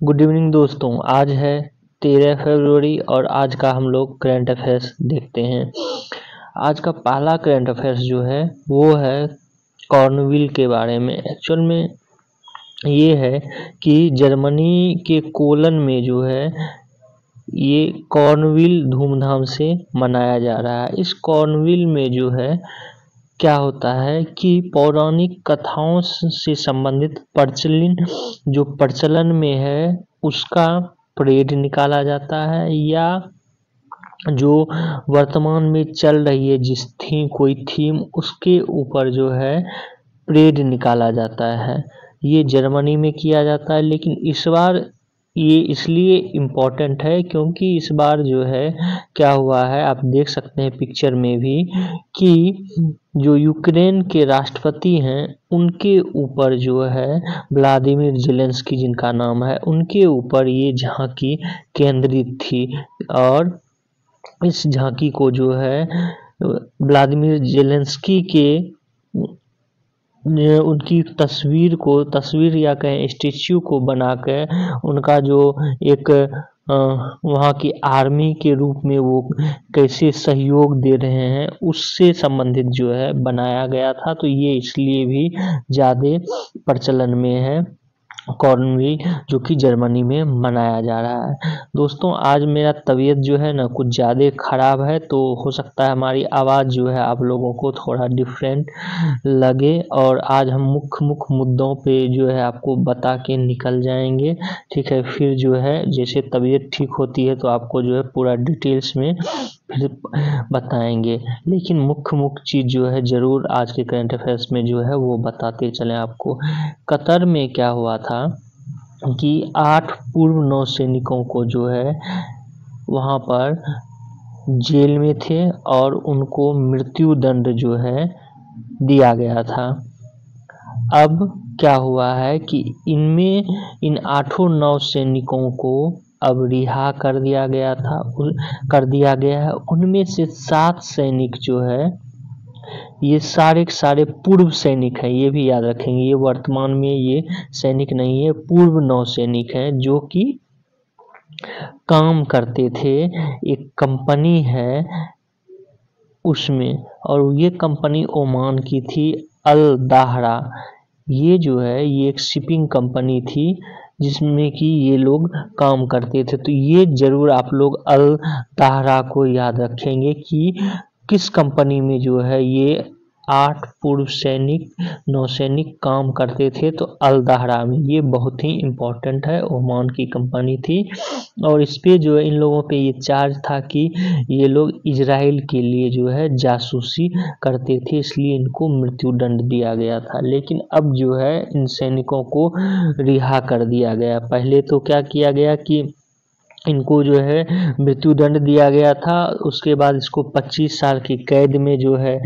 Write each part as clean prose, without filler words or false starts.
Good evening दोस्तों। आज है 13 फरवरी और आज का हम लोग करंट अफेयर्स देखते हैं। आज का पहला करंट अफेयर्स जो है वो है कॉर्नविल के बारे में। एक्चुअल में ये है कि जर्मनी के कोलन में जो है ये कॉर्नविल धूमधाम से मनाया जा रहा है। इस कॉर्नविल में जो है क्या होता है कि पौराणिक कथाओं से संबंधित प्रचलन में है उसका परेड निकाला जाता है, या जो वर्तमान में चल रही है कोई थीम उसके ऊपर जो है परेड निकाला जाता है। ये जर्मनी में किया जाता है, लेकिन इस बार ये इसलिए इम्पोर्टेंट है क्योंकि इस बार जो है क्या हुआ है, आप देख सकते हैं पिक्चर में भी कि जो यूक्रेन के राष्ट्रपति हैं उनके ऊपर जो है व्लादिमीर ज़ेलेंस्की जिनका नाम है, उनके ऊपर ये झांकी केंद्रित थी। और इस झांकी को जो है व्लादिमीर ज़ेलेंस्की के उनकी तस्वीर या कहें स्टेच्यू को बनाकर उनका जो एक वहाँ की आर्मी के रूप में वो कैसे सहयोग दे रहे हैं उससे संबंधित जो है बनाया गया था। तो ये इसलिए भी ज़्यादा प्रचलन में है कॉर्नविल, जो कि जर्मनी में मनाया जा रहा है। दोस्तों आज मेरा तबीयत जो है ना कुछ ज़्यादा ख़राब है, तो हो सकता है हमारी आवाज़ जो है आप लोगों को थोड़ा डिफरेंट लगे। और आज हम मुख्य मुद्दों पे जो है आपको बता के निकल जाएंगे, ठीक है। फिर जो है जैसे तबीयत ठीक होती है तो आपको जो है पूरा डिटेल्स में फिर बताएंगे, लेकिन मुख्य चीज़ जो है ज़रूर आज के करंट अफेयर्स में जो है वो बताते चलें आपको। कतर में क्या हुआ था कि 8 पूर्व नौसैनिकों को जो है वहाँ पर जेल में थे और उनको मृत्यु दंड जो है दिया गया था। अब क्या हुआ है कि इन 8 नौसैनिकों को अब रिहा कर दिया गया है। उनमें से 7 सैनिक जो है ये सारे के सारे पूर्व सैनिक हैं, ये भी याद रखेंगे। ये वर्तमान में ये सैनिक नहीं है, पूर्व नौसैनिक हैं जो कि काम करते थे एक कंपनी है उसमें, और ये कंपनी ओमान की थी, अल दाहरा। ये जो है ये एक शिपिंग कंपनी थी जिसमें कि ये लोग काम करते थे। तो ये जरूर आप लोग अल दाहरा को याद रखेंगे कि किस कंपनी में जो है ये 8 पूर्व नौसैनिक काम करते थे। तो अल दाहरा में ये बहुत ही इम्पोर्टेंट है, ओमान की कंपनी थी। और इस पे जो है इन लोगों पे ये चार्ज था कि ये लोग इजराइल के लिए जो है जासूसी करते थे, इसलिए इनको मृत्यु दंड दिया गया था। लेकिन अब जो है इन सैनिकों को रिहा कर दिया गया। पहले तो क्या किया गया कि इनको जो है मृत्यु दंड दिया गया था, उसके बाद इसको 25 साल की कैद में जो है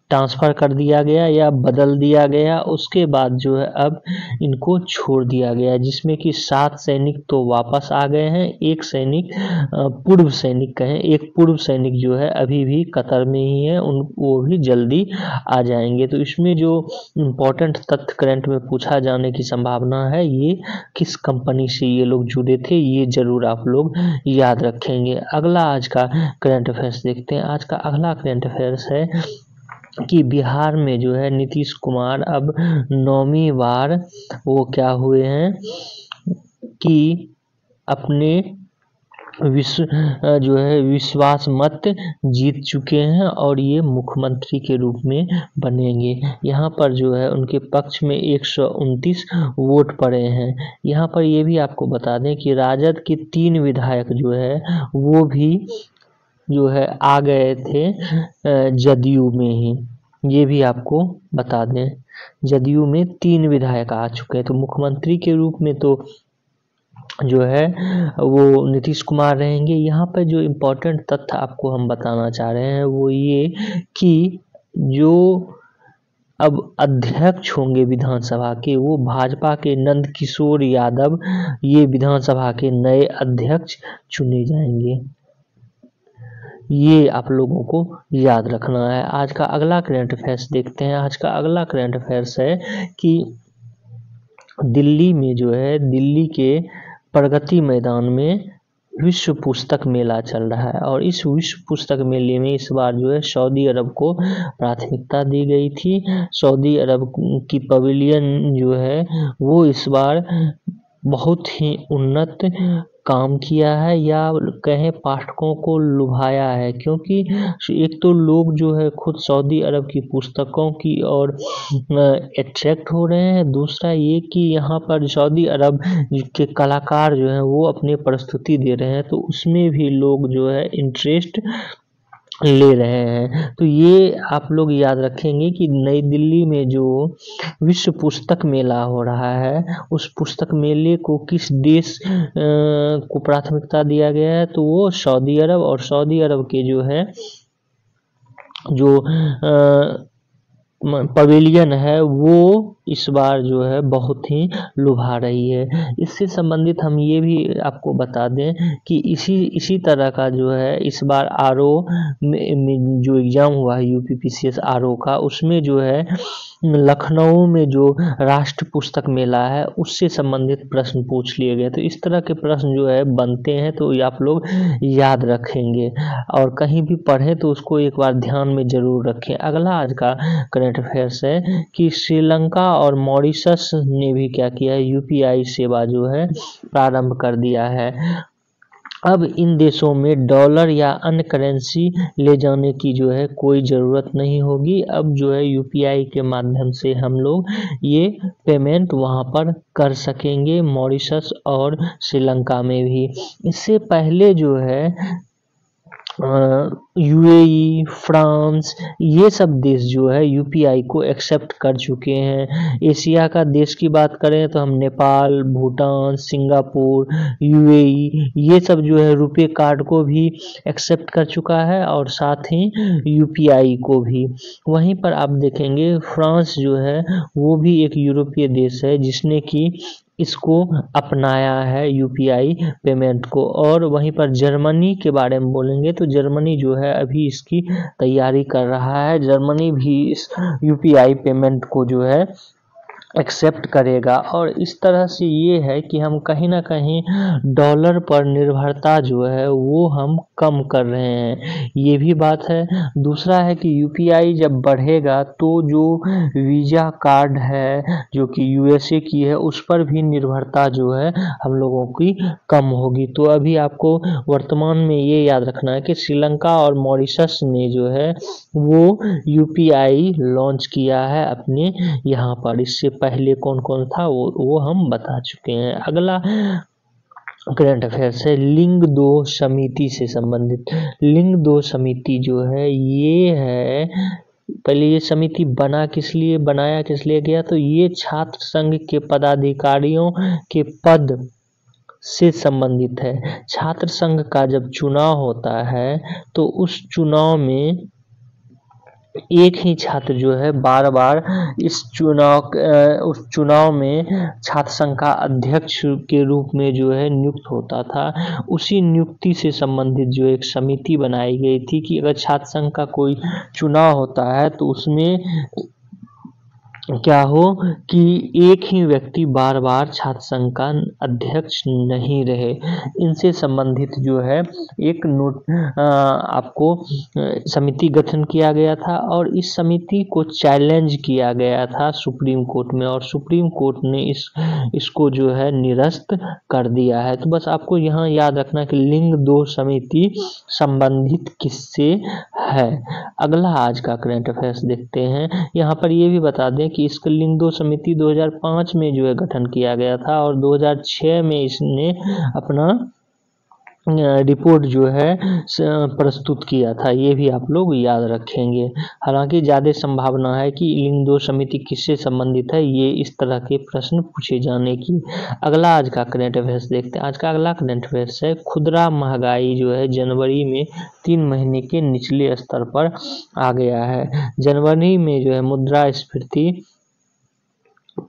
ट्रांसफ़र कर दिया गया या बदल दिया गया। उसके बाद जो है अब इनको छोड़ दिया गया, जिसमें कि 7 सैनिक तो वापस आ गए हैं, एक पूर्व सैनिक जो है अभी भी कतर में ही है, वो भी जल्दी आ जाएंगे। तो इसमें जो इम्पोर्टेंट तथ्य करंट में पूछा जाने की संभावना है, ये किस कंपनी से ये लोग जुड़े थे, ये जरूर आप लोग याद रखेंगे। अगला आज का करंट अफेयर्स देखते हैं। आज का अगला करंट अफेयर्स है कि बिहार में जो है नीतीश कुमार अब 9वीं बार वो क्या हुए हैं कि अपने विश्वास मत जीत चुके हैं और ये मुख्यमंत्री के रूप में बनेंगे। यहाँ पर जो है उनके पक्ष में 129 वोट पड़े हैं। यहाँ पर ये भी आपको बता दें कि राजद के 3 विधायक जो है वो भी जो है आ गए थे जदयू में ही, ये भी आपको बता दें। जदयू में 3 विधायक आ चुके हैं। तो मुख्यमंत्री के रूप में तो जो है वो नीतीश कुमार रहेंगे। यहाँ पर जो इम्पोर्टेंट तथ्य आपको हम बताना चाह रहे हैं वो ये कि जो अब अध्यक्ष होंगे विधानसभा के, वो भाजपा के नंद किशोर यादव ये विधानसभा के नए अध्यक्ष चुने जाएंगे। ये आप लोगों को याद रखना है। आज का अगला करंट अफेयर्स देखते हैं। आज का अगला करंट अफेयर्स है कि दिल्ली में जो है, दिल्ली के प्रगति मैदान में विश्व पुस्तक मेला चल रहा है और इस विश्व पुस्तक मेले में इस बार जो है सऊदी अरब को प्राथमिकता दी गई थी। सऊदी अरब की पवेलियन जो है वो इस बार बहुत ही उन्नत काम किया है, या कहें पाठकों को लुभाया है, क्योंकि एक तो लोग जो है खुद सऊदी अरब की पुस्तकों की ओर अट्रैक्ट हो रहे हैं, दूसरा ये कि यहाँ पर सऊदी अरब के कलाकार जो हैं वो अपनी प्रस्तुति दे रहे हैं, तो उसमें भी लोग जो है इंटरेस्ट ले रहे हैं। तो ये आप लोग याद रखेंगे कि नई दिल्ली में जो विश्व पुस्तक मेला हो रहा है, उस पुस्तक मेले को किस देश को प्राथमिकता दिया गया है, तो वो सऊदी अरब, और सऊदी अरब के जो है जो पवेलियन है वो इस बार जो है बहुत ही लुभा रही है। इससे संबंधित हम ये भी आपको बता दें कि इसी तरह का जो है इस बार आरओ में जो एग्ज़ाम हुआ है यूपीपीसीएस आरओ का, उसमें जो है लखनऊ में जो राष्ट्र पुस्तक मेला है उससे संबंधित प्रश्न पूछ लिए गए। तो इस तरह के प्रश्न जो है बनते हैं, तो ये आप लोग याद रखेंगे और कहीं भी पढ़ें तो उसको एक बार ध्यान में जरूर रखें। अगला आज का करंट अफेयर्स है कि श्रीलंका और मॉरिशस ने भी क्या किया है, यूपीआई सेवा जो है प्रारंभ कर दिया है। अब इन देशों में डॉलर या अन्य करेंसी ले जाने की जो है कोई ज़रूरत नहीं होगी। अब जो है यूपीआई के माध्यम से हम लोग ये पेमेंट वहाँ पर कर सकेंगे, मॉरिशस और श्रीलंका में भी। इससे पहले जो है यूएई, फ्रांस, ये सब देश जो है यूपीआई को एक्सेप्ट कर चुके हैं। एशिया का देश की बात करें तो हम नेपाल, भूटान, सिंगापुर, यूएई, ये सब जो है रुपए कार्ड को भी एक्सेप्ट कर चुका है और साथ ही यूपीआई को भी। वहीं पर आप देखेंगे फ्रांस जो है वो भी एक यूरोपीय देश है जिसने कि इसको अपनाया है यूपीआई पेमेंट को। और वहीं पर जर्मनी के बारे में बोलेंगे तो जर्मनी जो है अभी इसकी तैयारी कर रहा है। जर्मनी भी इस यूपीआई पेमेंट को जो है एक्सेप्ट करेगा। और इस तरह से ये है कि हम कहीं ना कहीं डॉलर पर निर्भरता जो है वो हम कम कर रहे हैं, ये भी बात है। दूसरा है कि यूपीआई जब बढ़ेगा तो जो वीज़ा कार्ड है जो कि यूएसए की है उस पर भी निर्भरता जो है हम लोगों की कम होगी। तो अभी आपको वर्तमान में ये याद रखना है कि श्रीलंका और मॉरिशस ने जो है वो यूपीआई लॉन्च किया है अपने यहाँ पर। इससे पहले कौन कौन था वो हम बता चुके हैं। अगला करंट अफेयर्स है लिंग 2 समिति से संबंधित। लिंग 2 समिति जो है ये है, पहले ये समिति बनाया किस लिए गया, तो ये छात्र संघ के पदाधिकारियों के पद से संबंधित है। छात्र संघ का जब चुनाव होता है तो उस चुनाव में एक ही छात्र जो है बार बार उस चुनाव में छात्र संघ का अध्यक्ष के रूप में जो है नियुक्त होता था। उसी नियुक्ति से संबंधित जो एक समिति बनाई गई थी कि अगर छात्र संघ का कोई चुनाव होता है तो उसमें क्या हो कि एक ही व्यक्ति बार बार छात्र संघ का अध्यक्ष नहीं रहे। इनसे संबंधित जो है एक आपको समिति गठन किया गया था और इस समिति को चैलेंज किया गया था सुप्रीम कोर्ट में, और सुप्रीम कोर्ट ने इसको जो है निरस्त कर दिया है। तो बस आपको यहाँ याद रखना कि लिंग 2 समिति संबंधित किससे है। अगला आज का करंट अफेयर्स देखते हैं। यहाँ पर ये भी बता दें कि इसका लिंग 2 समिति 2005 में जो है गठन किया गया था और 2006 में इसने अपना रिपोर्ट जो है प्रस्तुत किया था, ये भी आप लोग याद रखेंगे। हालांकि ज़्यादा संभावना है कि लिंग 2 समिति किससे संबंधित है, ये इस तरह के प्रश्न पूछे जाने की। अगला आज का करंट अफेयर्स देखते हैं। आज का अगला करंट अफेयर्स है खुदरा महंगाई जो है जनवरी में 3 महीने के निचले स्तर पर आ गया है। जनवरी में जो है मुद्रास्फीति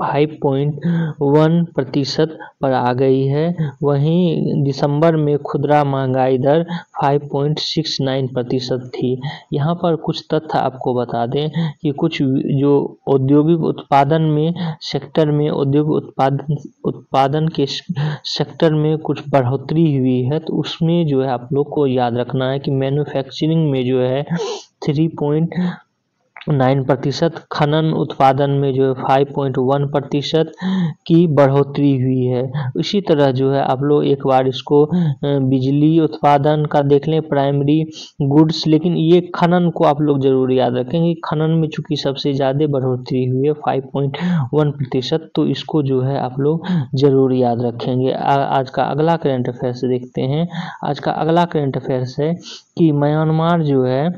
5.1% पर आ गई है। वहीं दिसंबर में खुदरा महंगाई दर 5.69% थी। यहाँ पर कुछ तथ्य आपको बता दें कि कुछ जो औद्योगिक उत्पादन में सेक्टर में औद्योगिक उत्पादन के सेक्टर में कुछ बढ़ोतरी हुई है, तो उसमें जो है आप लोग को याद रखना है कि मैन्युफैक्चरिंग में जो है 3.9%, खनन उत्पादन में जो है 5.1% की बढ़ोतरी हुई है। इसी तरह जो है आप लोग एक बार इसको बिजली उत्पादन का देख लें, प्राइमरी गुड्स, लेकिन ये खनन को आप लोग जरूर याद रखेंगे। खनन में चूंकि सबसे ज़्यादा बढ़ोतरी हुई है 5.1%, तो इसको जो है आप लोग जरूर याद रखेंगे। आज का अगला करंट अफेयर्स देखते हैं। आज का अगला करंट अफेयर्स है कि म्यांमार जो है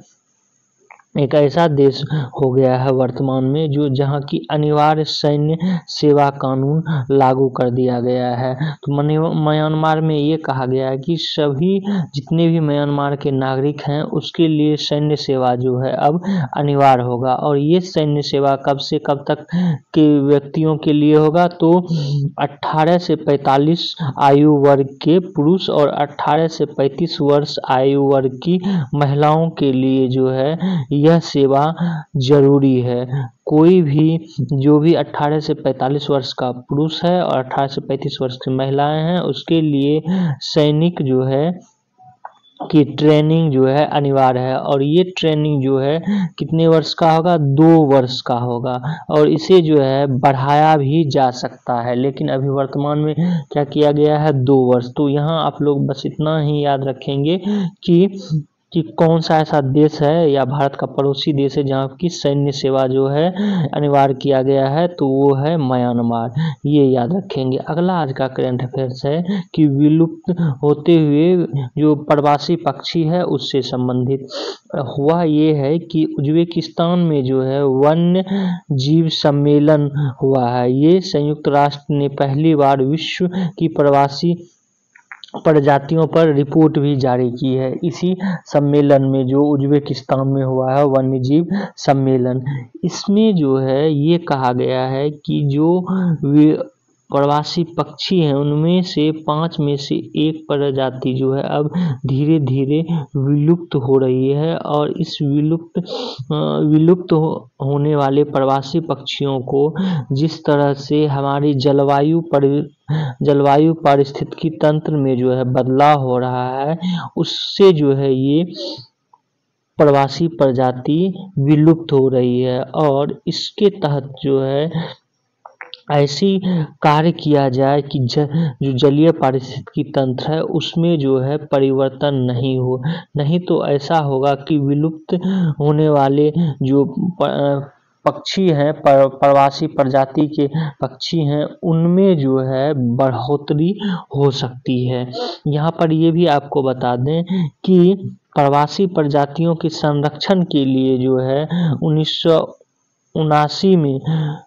एक ऐसा देश हो गया है वर्तमान में जो जहां की अनिवार्य सैन्य सेवा कानून लागू कर दिया गया है। तो म्यांमार में ये कहा गया है कि सभी जितने भी म्यांमार के नागरिक हैं उसके लिए सैन्य सेवा जो है अब अनिवार्य होगा। और ये सैन्य सेवा कब से कब तक के व्यक्तियों के लिए होगा, तो 18 से 45 आयु वर्ग के पुरुष और 18 से 35 वर्ष आयु वर्ग की महिलाओं के लिए जो है यह सेवा जरूरी है। कोई भी जो भी 18 से 45 वर्ष का पुरुष है और 18 से 35 वर्ष की महिलाएं हैं उसके लिए सैनिक जो है की ट्रेनिंग जो है अनिवार्य है। और ये ट्रेनिंग जो है कितने वर्ष का होगा, 2 वर्ष का होगा। और इसे जो है बढ़ाया भी जा सकता है, लेकिन अभी वर्तमान में क्या किया गया है, 2 वर्ष। तो यहाँ आप लोग बस इतना ही याद रखेंगे कि कौन सा ऐसा देश है या भारत का पड़ोसी देश है जहाँ की सैन्य सेवा जो है अनिवार्य किया गया है, तो वो है म्यांमार। ये याद रखेंगे। अगला आज का करंट अफेयर्स है कि विलुप्त होते हुए जो प्रवासी पक्षी है उससे संबंधित हुआ ये है कि उज्बेकिस्तान में जो है वन्य जीव सम्मेलन हुआ है। ये संयुक्त राष्ट्र ने पहली बार विश्व की प्रवासी प्रजातियों पर रिपोर्ट भी जारी की है। इसी सम्मेलन में जो उज्बेकिस्तान में हुआ है वन्य जीव सम्मेलन, इसमें जो है ये कहा गया है कि जो प्रवासी पक्षी हैं उनमें से 5 में से एक प्रजाति जो है अब धीरे धीरे विलुप्त हो रही है। और इस विलुप्त होने वाले प्रवासी पक्षियों को जिस तरह से हमारी जलवायु पारिस्थितिकी तंत्र में जो है बदलाव हो रहा है, उससे जो है ये प्रवासी प्रजाति विलुप्त हो रही है। और इसके तहत जो है ऐसी कार्य किया जाए कि जो जलीय पारिस्थितिकी तंत्र है उसमें जो है परिवर्तन नहीं हो, नहीं तो ऐसा होगा कि विलुप्त होने वाले जो पक्षी हैं, प्रवासी प्रजाति के पक्षी हैं, उनमें जो है बढ़ोतरी हो सकती है। यहाँ पर ये भी आपको बता दें कि प्रवासी प्रजातियों के संरक्षण के लिए जो है 1979 में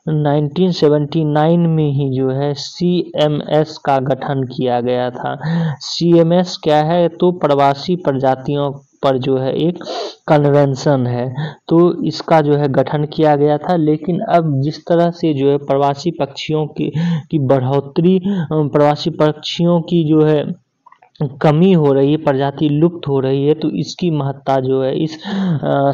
1979 में ही जो है CMS का गठन किया गया था। CMS क्या है, तो प्रवासी प्रजातियों पर जो है एक कन्वेंशन है, तो इसका जो है गठन किया गया था। लेकिन अब जिस तरह से जो है प्रवासी पक्षियों की बढ़ोतरी, प्रवासी पक्षियों की जो है कमी हो रही है, प्रजाति लुप्त हो रही है, तो इसकी महत्ता जो है इस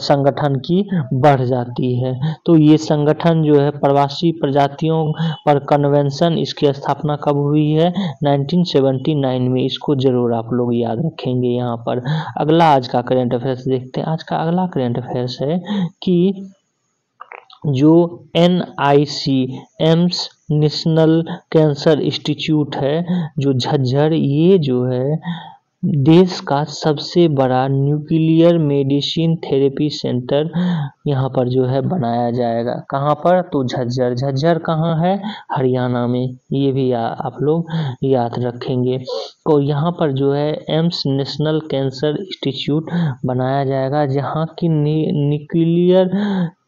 संगठन की बढ़ जाती है। तो ये संगठन जो है प्रवासी प्रजातियों पर कन्वेंशन, इसकी स्थापना कब हुई है, 1979 में। इसको जरूर आप लोग याद रखेंगे। यहाँ पर अगला आज का करंट अफेयर्स देखते हैं। आज का अगला करंट अफेयर्स है कि जो NIC AIIMS national cancer institute है जो झज्जर, ये जो है देश का सबसे बड़ा न्यूक्लियर मेडिसिन थेरेपी सेंटर यहाँ पर जो है बनाया जाएगा। कहाँ पर, तो झज्जर। झज्जर कहाँ है, हरियाणा में। ये भी आप लोग याद रखेंगे। तो यहाँ पर जो है एम्स नेशनल कैंसर इंस्टीट्यूट बनाया जाएगा जहाँ की न्यूक्लियर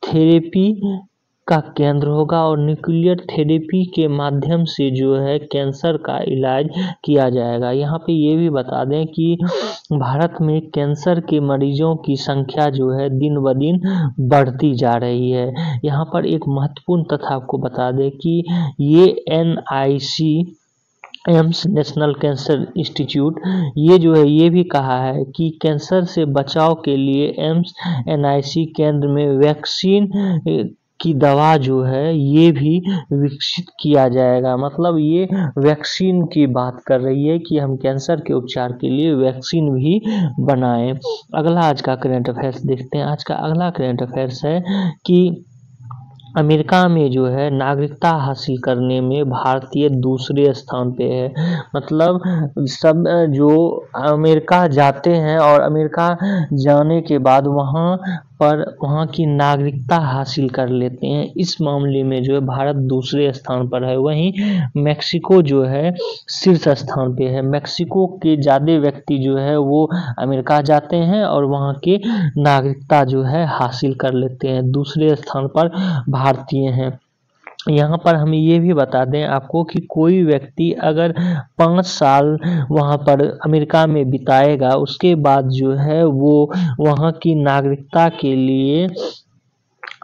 थेरेपी का केंद्र होगा और न्यूक्लियर थेरेपी के माध्यम से जो है कैंसर का इलाज किया जाएगा। यहाँ पे ये भी बता दें कि भारत में कैंसर के मरीजों की संख्या जो है दिन ब दिन बढ़ती जा रही है। यहाँ पर एक महत्वपूर्ण तथ्य आपको बता दें कि ये NIC AIIMS national cancer institute ये जो है ये भी कहा है कि कैंसर से बचाव के लिए एम्स NIC केंद्र में वैक्सीन की दवा जो है ये भी विकसित किया जाएगा। मतलब ये वैक्सीन की बात कर रही है कि हम कैंसर के उपचार के लिए वैक्सीन भी बनाएं। अगला आज का करंट अफेयर्स देखते हैं। आज का अगला करंट अफेयर्स है कि अमेरिका में जो है नागरिकता हासिल करने में भारतीय दूसरे स्थान पे है। मतलब सब जो अमेरिका जाते हैं और अमेरिका जाने के बाद वहाँ की नागरिकता हासिल कर लेते हैं, इस मामले में जो है भारत दूसरे स्थान पर है। वहीं मेक्सिको जो है शीर्ष स्थान पे है। मेक्सिको के ज़्यादा व्यक्ति जो है वो अमेरिका जाते हैं और वहाँ के नागरिकता जो है हासिल कर लेते हैं। दूसरे स्थान पर भारतीय हैं। यहाँ पर हम ये भी बता दें आपको कि कोई व्यक्ति अगर 5 साल वहाँ पर अमेरिका में बिताएगा, उसके बाद जो है वो वहाँ की नागरिकता के लिए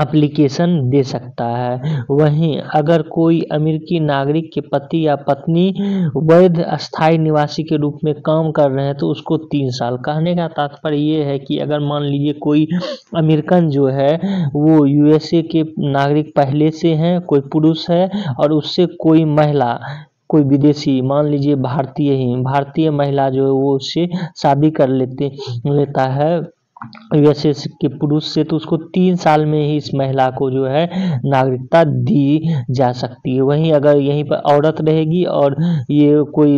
एप्लीकेशन दे सकता है। वहीं अगर कोई अमेरिकी नागरिक के पति या पत्नी वैध अस्थायी निवासी के रूप में काम कर रहे हैं तो उसको 3 साल। कहने का तात्पर्य ये है कि अगर मान लीजिए कोई अमेरिकन जो है वो USA के नागरिक पहले से हैं, कोई पुरुष है और उससे कोई महिला, कोई विदेशी, मान लीजिए भारतीय महिला जो है वो उससे शादी कर लेता है USA के पुरुष से, तो उसको 3 साल में ही इस महिला को जो है नागरिकता दी जा सकती है। वहीं अगर यहीं पर औरत रहेगी और ये कोई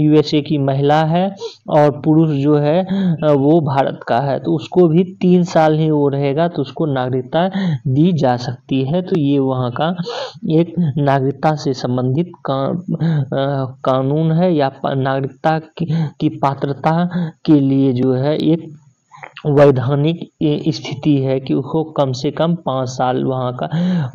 USA की महिला है और पुरुष जो है वो भारत का है तो उसको भी 3 साल ही वो रहेगा तो उसको नागरिकता दी जा सकती है। तो ये वहाँ का एक नागरिकता से संबंधित कानून है या नागरिकता की पात्रता के लिए जो है एक वैधानिक स्थिति है कि उसको कम से कम 5 साल वहाँ का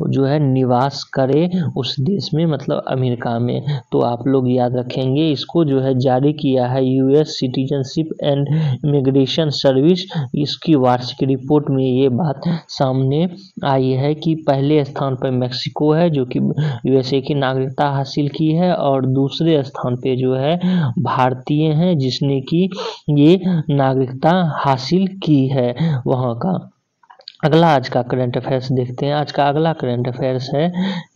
जो है निवास करे उस देश में, मतलब अमेरिका में। तो आप लोग याद रखेंगे। इसको जो है जारी किया है US citizenship and immigration service. इसकी वार्षिक रिपोर्ट में ये बात सामने आई है कि पहले स्थान पर मेक्सिको है जो कि USA की नागरिकता हासिल की है और दूसरे स्थान पे जो है भारतीय हैं जिसने कि ये नागरिकता हासिल की है वहाँ का। अगला आज का करंट अफेयर्स देखते हैं। आज का अगला करंट अफेयर्स है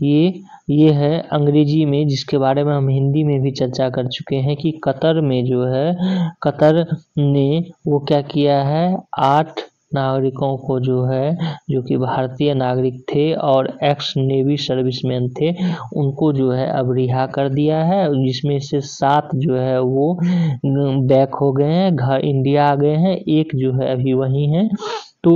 ये है अंग्रेजी में, जिसके बारे में हम हिंदी में भी चर्चा कर चुके हैं कि कतर में जो है कतर ने वो क्या किया है, 8 नागरिकों को जो है जो कि भारतीय नागरिक थे और एक्स नेवी सर्विसमैन थे उनको जो है अब रिहा कर दिया है, जिसमें से 7 जो है वो बैक हो गए हैं, घर इंडिया आ गए हैं, एक जो है अभी वहीं है। तो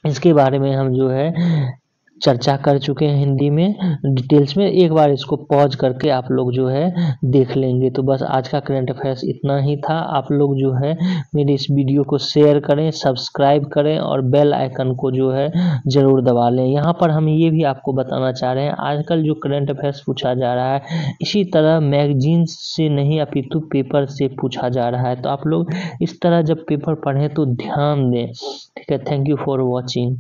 इसके बारे में हम जो है चर्चा कर चुके हैं हिंदी में डिटेल्स में। एक बार इसको पॉज करके आप लोग जो है देख लेंगे। तो बस आज का करंट अफेयर्स इतना ही था। आप लोग जो है मेरे इस वीडियो को शेयर करें, सब्सक्राइब करें और बेल आइकन को जो है ज़रूर दबा लें। यहाँ पर हम ये भी आपको बताना चाह रहे हैं आजकल जो करंट अफेयर्स पूछा जा रहा है इसी तरह मैगजीन से नहीं अपितु पेपर से पूछा जा रहा है। तो आप लोग इस तरह जब पेपर पढ़ें तो ध्यान दें। ठीक है, थैंक यू फॉर वॉचिंग।